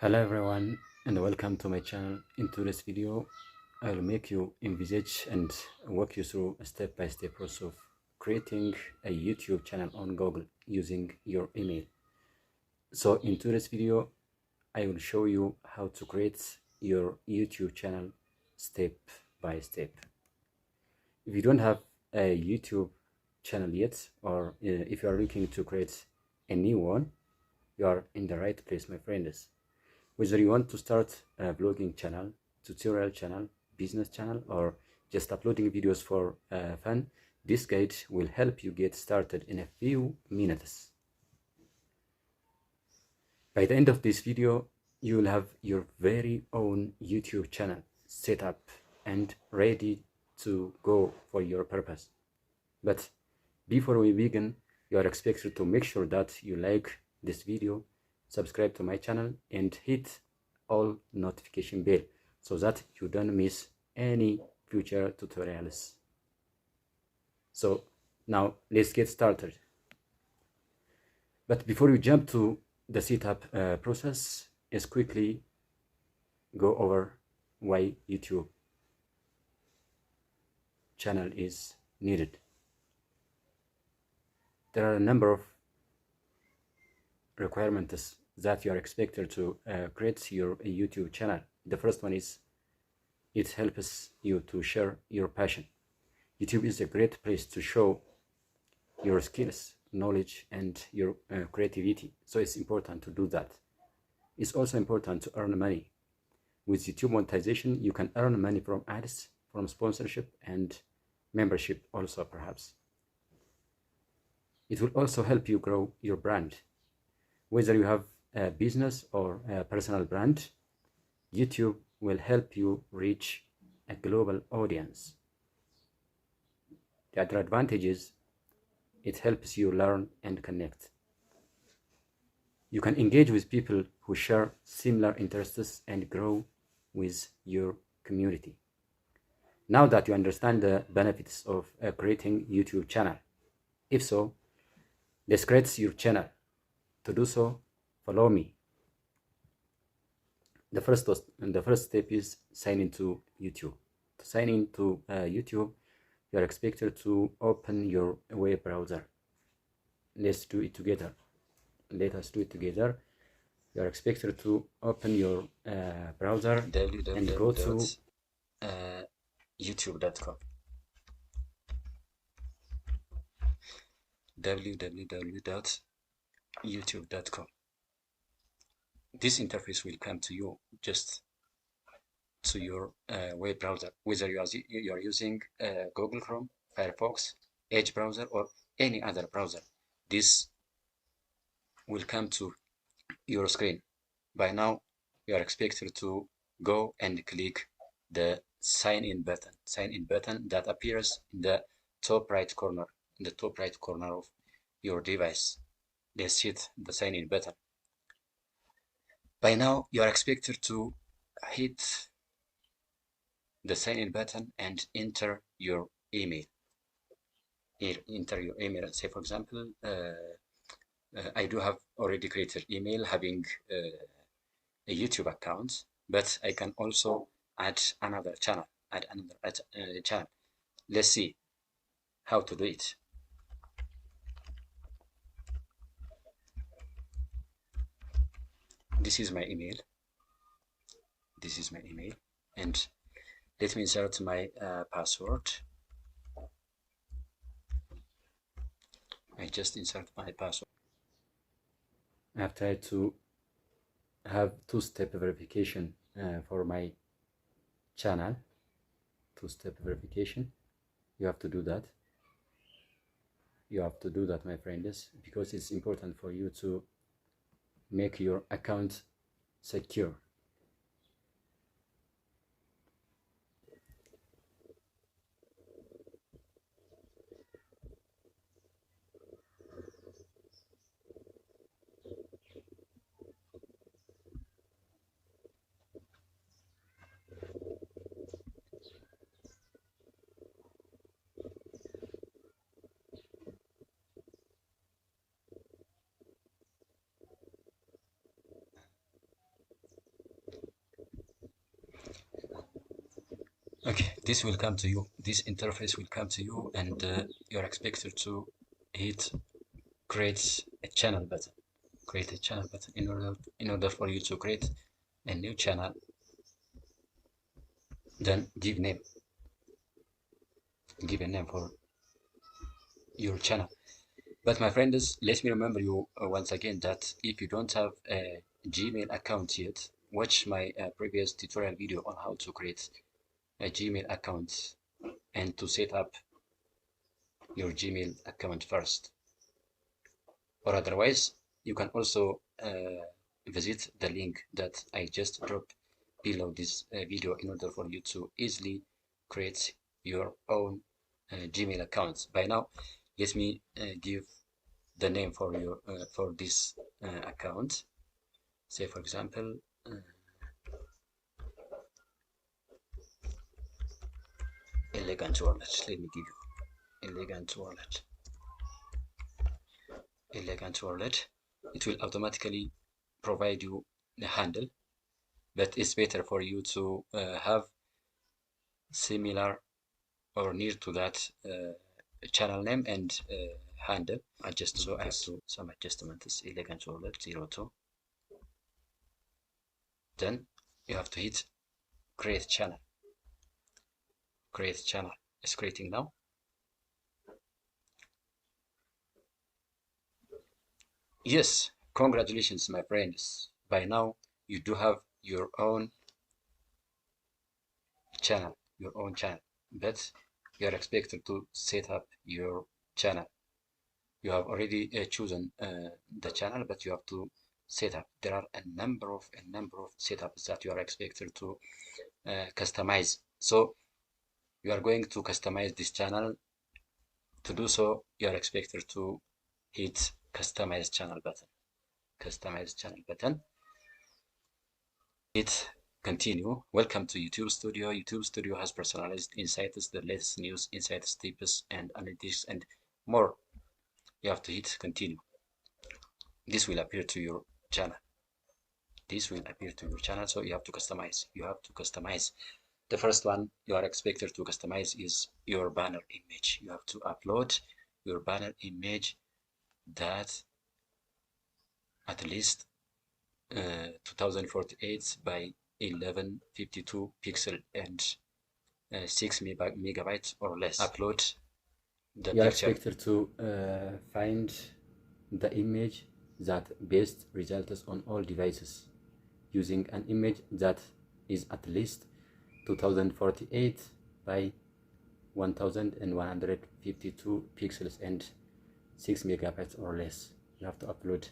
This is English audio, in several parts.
Hello everyone and welcome to my channel. In today's video I will make you envisage and walk you through a step-by-step process of creating a YouTube channel on Google using your email. So in today's video I will show you how to create your YouTube channel step by step. If you don't have a YouTube channel yet, or if you are looking to create a new one, you are in the right place, my friends. Whether you want to start a blogging channel, tutorial channel, business channel, or just uploading videos for fun, this guide will help you get started in a few minutes. By the end of this video, you will have your very own YouTube channel set up and ready to go for your purpose. But before we begin, you are expected to make sure that you like this video, subscribe to my channel, and hit all notification bell so that you don't miss any future tutorials. So now let's get started. But before we jump to the setup process, let's quickly go over why YouTube channel is needed. There are a number of requirements that you are expected to create your YouTube channel. The first one is it helps you to share your passion. YouTube is a great place to show your skills, knowledge, and your creativity. So it's important to do that. It's also important to earn money. With YouTube monetization, you can earn money from ads, from sponsorship, and membership also perhaps. It will also help you grow your brand. Whether you have a business or a personal brand, YouTube will help you reach a global audience. The other advantage is it helps you learn and connect. You can engage with people who share similar interests and grow with your community. Now that you understand the benefits of creating a YouTube channel, if so, let's create your channel. To do so, follow me. The first step is sign into YouTube. To sign into YouTube, you are expected to open your web browser. Let's do it together. Let us do it together. You are expected to open your browser and go to youtube.com. www.youtube.com. This interface will come to you just to your web browser, whether you are using Google Chrome, Firefox, Edge browser, or any other browser. This will come to your screen. By now, you are expected to go and click the sign in button that appears in the top right corner, of your device. Let's hit the sign in button. By now, you are expected to hit the sign in button and enter your email. Say, for example, I do have already created email having a YouTube account, but I can also add another channel. Let's see how to do it. This is my email. And let me insert my password. I just insert my password. I have tried to have two-step verification for my channel. Two-step verification. You have to do that. My friends, because it's important for you to make your account secure. Okay, this will come to you. This interface will come to you, and you're expected to hit create a channel button. Create a channel button in order for you to create a new channel. Then give a name for your channel. But my friends, let me remember you once again that if you don't have a Gmail account yet, watch my previous tutorial video on how to create a Gmail account and to set up your Gmail account first. Or otherwise, you can also visit the link that I just dropped below this video in order for you to easily create your own Gmail account. By now, let me give the name for your for this account. Say, for example, Elegant Wallet. Let me give you Elegant Wallet. Elegant Wallet. It will automatically provide you the handle, but it's better for you to have similar or near to that channel name and handle. So I have to some adjustments. Elegant Wallet 02. Then you have to hit create channel. Create channel is creating now. Yes, congratulations, my friends. By now, you do have your own channel, but you are expected to set up your channel. You have already chosen the channel, but you have to set up. There are a number of setups that you are expected to customize. So you are going to customize this channel. To do so, you are expected to hit customize channel button. Hit continue. Welcome to YouTube Studio. YouTube Studio has personalized insights, the latest news, insights, tips, and analytics, and more. You have to hit continue. This will appear to your channel. So you have to customize. The first one you are expected to customize is your banner image. You have to upload your banner image that at least 2048 by 1152 pixel and 6 megabytes or less. Upload the You are picture. expected to find the image that best results on all devices using an image that is at least 2048 by 1152 pixels and 6 megabytes or less. You have to upload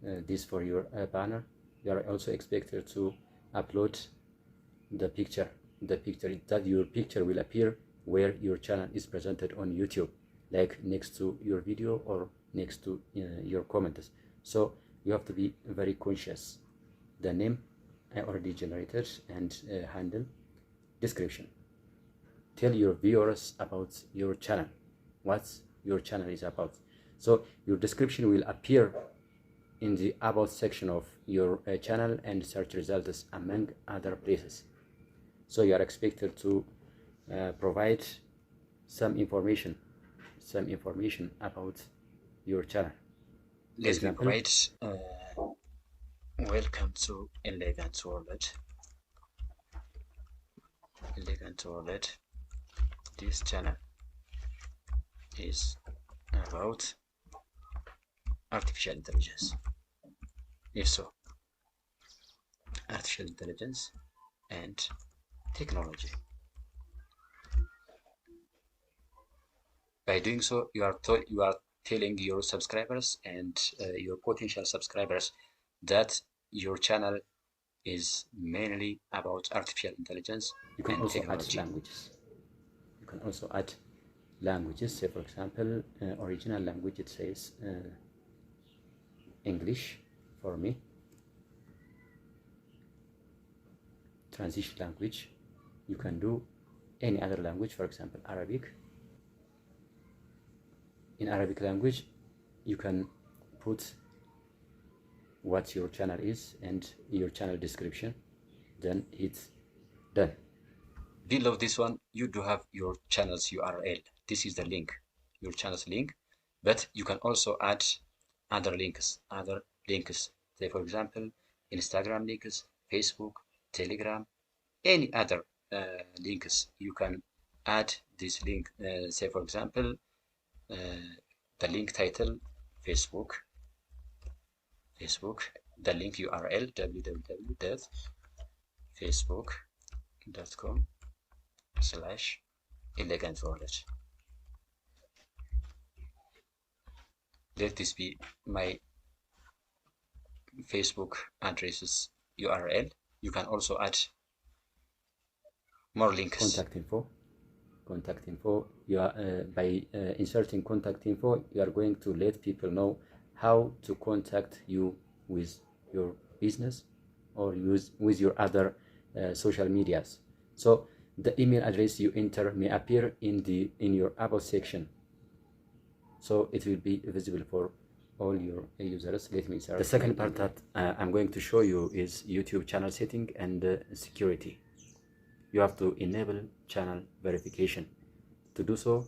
this for your banner. You are also expected to upload the picture that your picture will appear where your channel is presented on YouTube, like next to your video or next to your comments. So you have to be very conscious. The name I already generated and handle. Description. Tell your viewers about your channel, what your channel is about. So your description will appear in the about section of your channel and search results among other places. So you are expected to provide some information about your channel. Let me provide welcome to Elegant Wallet. This channel is about artificial intelligence. If so, artificial intelligence and technology. By doing so, you are telling your subscribers and your potential subscribers that your channel is mainly about artificial intelligence and technology. You can also add languages. Say, for example, original language, it says English for me. Transition language, you can do any other language, for example, Arabic. In Arabic language, you can put what your channel is and your channel description, then hit done. Below this one, you do have your channel's URL. This is the link, your channel's link, but you can also add other links. Say for example, Instagram links, Facebook, Telegram, any other links. You can add this link. Say for example, the link title, Facebook, the link URL, www.facebook.com/elegant wallet. Let this be my Facebook addresses URL. You can also add more links. Contact info. You are by inserting contact info, you are going to let people know how to contact you with your business or with your other social medias. So the email address you enter may appear in your about section, so it will be visible for all your users. Let me insert. The second part that I'm going to show you is YouTube channel setting and security. You have to enable channel verification. To do so,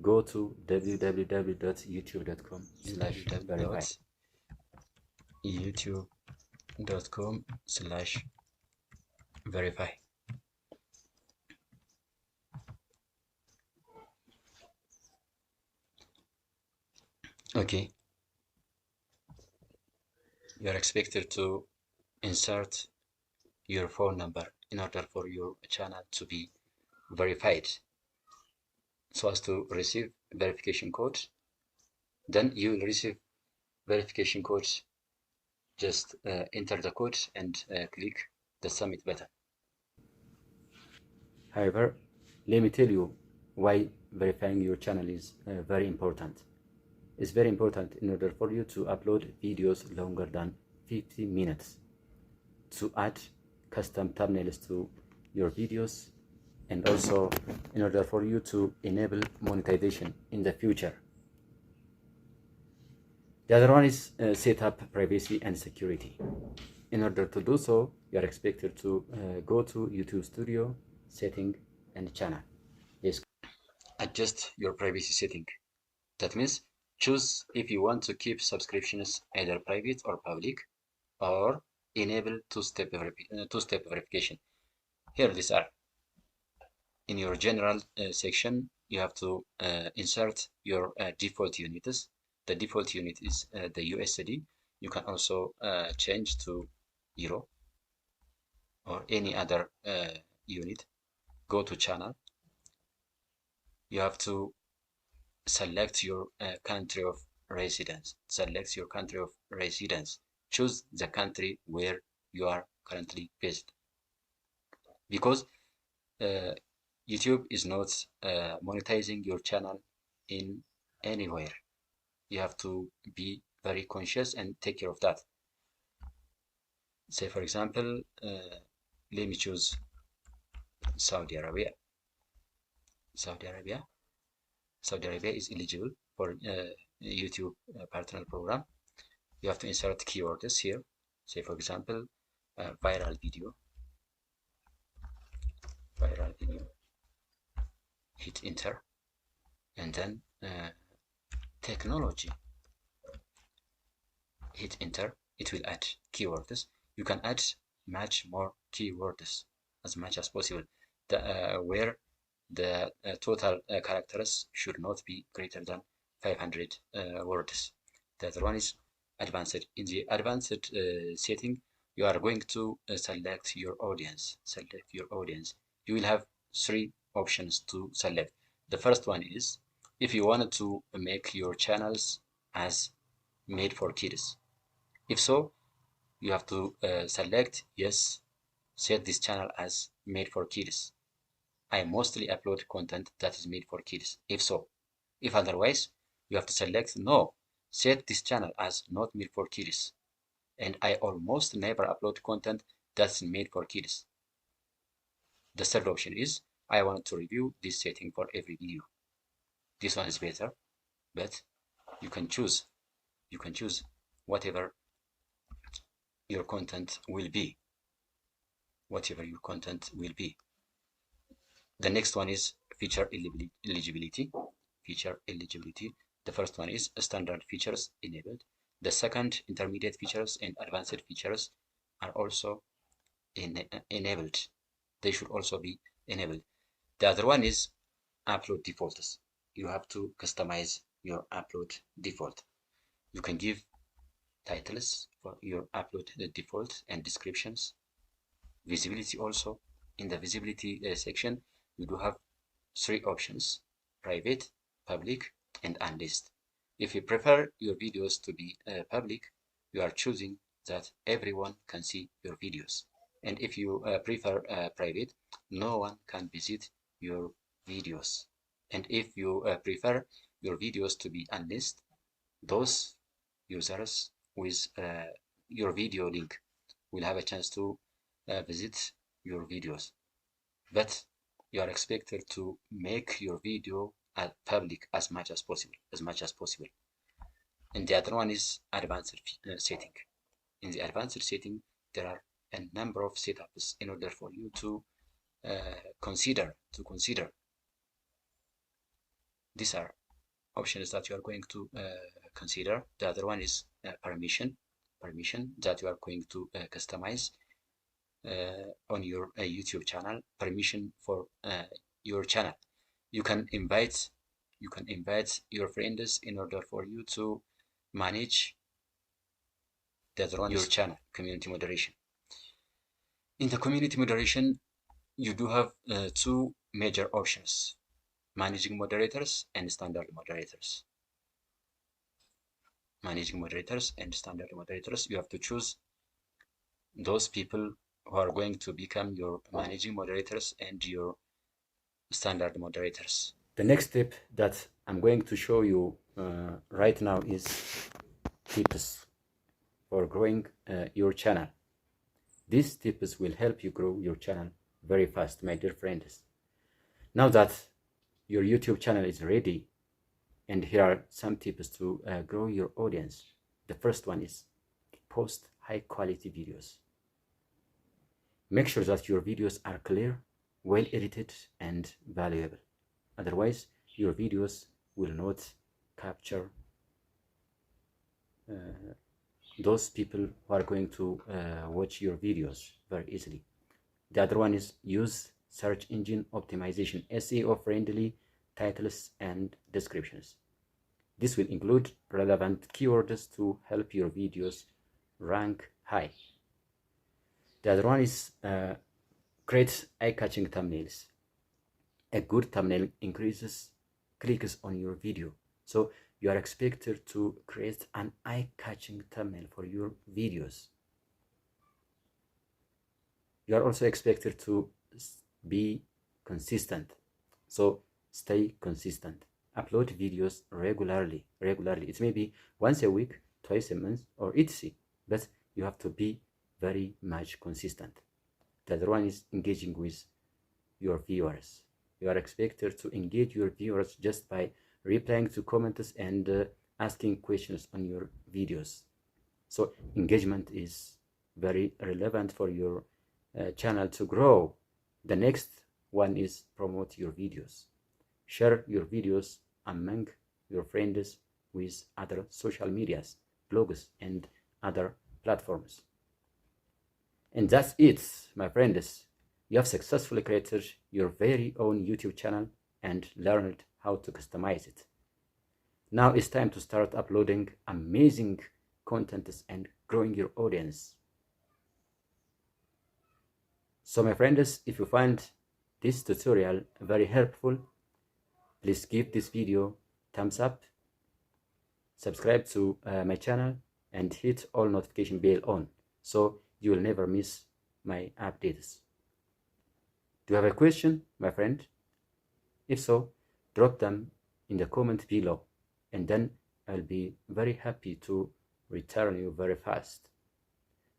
go to www.youtube.com/verify. youtube.com/verify. Okay. You are expected to insert your phone number in order for your channel to be verified, so as to receive verification code. Then you will receive verification code. Just enter the code and click the submit button. However, let me tell you why verifying your channel is very important. It's very important in order for you to upload videos longer than 50 minutes, to add custom thumbnails to your videos, and also in order for you to enable monetization in the future. The other one is set up privacy and security. In order to do so, you are expected to go to YouTube Studio, setting, and channel. Yes. Adjust your privacy setting. That means choose if you want to keep subscriptions either private or public, or enable two-step verification. Here these are. In your general section, you have to insert your default units. The default unit is the USD. You can also change to Euro or any other unit. Go to channel. You have to select your country of residence. Choose the country where you are currently based, because YouTube is not monetizing your channel in anywhere. You have to be very conscious and take care of that. Say for example, let me choose Saudi Arabia. Saudi Arabia is eligible for YouTube partner program. You have to insert keywords here. Say for example, viral video. Hit enter, and then technology. Hit enter. It will add keywords. You can add much more keywords as much as possible. Where the total characters should not be greater than 500 words. The other one is advanced. In the advanced setting, you are going to select your audience. You will have three options to select. The first one is if you wanted to make your channels as made for kids. If so, you have to select yes, set this channel as made for kids. I mostly upload content that is made for kids. If so, if otherwise, you have to select no, set this channel as not made for kids. And I almost never upload content that's made for kids. The third option is I want to review this setting for every video. This one is better, but you can choose whatever your content will be. The next one is feature eligibility. The first one is standard features enabled. The second, intermediate features and advanced features are also enabled. They should also be enabled. The other one is upload defaults. You have to customize your upload default. You can give titles for your upload default and descriptions. Visibility also. In the visibility section, you do have 3 options: private, public, and unlisted. If you prefer your videos to be public, you are choosing that everyone can see your videos. And if you prefer private, no one can visit your videos. And if you prefer your videos to be unlisted, those users with your video link will have a chance to visit your videos. But you are expected to make your video public as much as possible. And the other one is advanced setting. In the advanced setting, there are a number of setups in order for you to consider. These are options that you are going to consider. The other one is permission that you are going to customize on your YouTube channel. Permission for your channel. You can invite your friends in order for you to manage the other one, your channel. Community moderation. In the community moderation, you do have 2 major options: managing moderators and standard moderators. You have to choose those people who are going to become your managing moderators and your standard moderators. The next tip that I'm going to show you right now is tips for growing your channel. These tips will help you grow your channel very fast, my dear friends. Now that your YouTube channel is ready, and here are some tips to grow your audience. The first one is post high quality videos. Make sure that your videos are clear, well edited, and valuable. Otherwise, your videos will not capture those people who are going to watch your videos very easily. The other one is use search engine optimization, SEO friendly titles and descriptions. This will include relevant keywords to help your videos rank high. The other one is create eye-catching thumbnails. A good thumbnail increases clicks on your video. So you are expected to create an eye-catching thumbnail for your videos. You are also expected to be consistent. So stay consistent. Upload videos regularly. It may be once a week, twice a month, or etc. But you have to be very much consistent. The other one is engaging with your viewers. You are expected to engage your viewers just by replying to comments and asking questions on your videos. So engagement is very relevant for your channel to grow. The next one is promote your videos. Share your videos among your friends with other social medias, blogs, and other platforms. And that's it, my friends. You have successfully created your very own YouTube channel and learned how to customize it. Now it's time to start uploading amazing content and growing your audience. So my friends, if you find this tutorial very helpful, please give this video thumbs up, subscribe to my channel, and hit all notification bell on so you will never miss my updates. Do you have a question, my friend? If so, drop them in the comment below, and then I'll be very happy to return you very fast.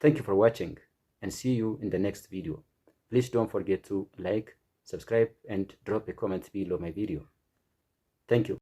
Thank you for watching, and see you in the next video. Please don't forget to like, subscribe, and drop a comment below my video. Thank you.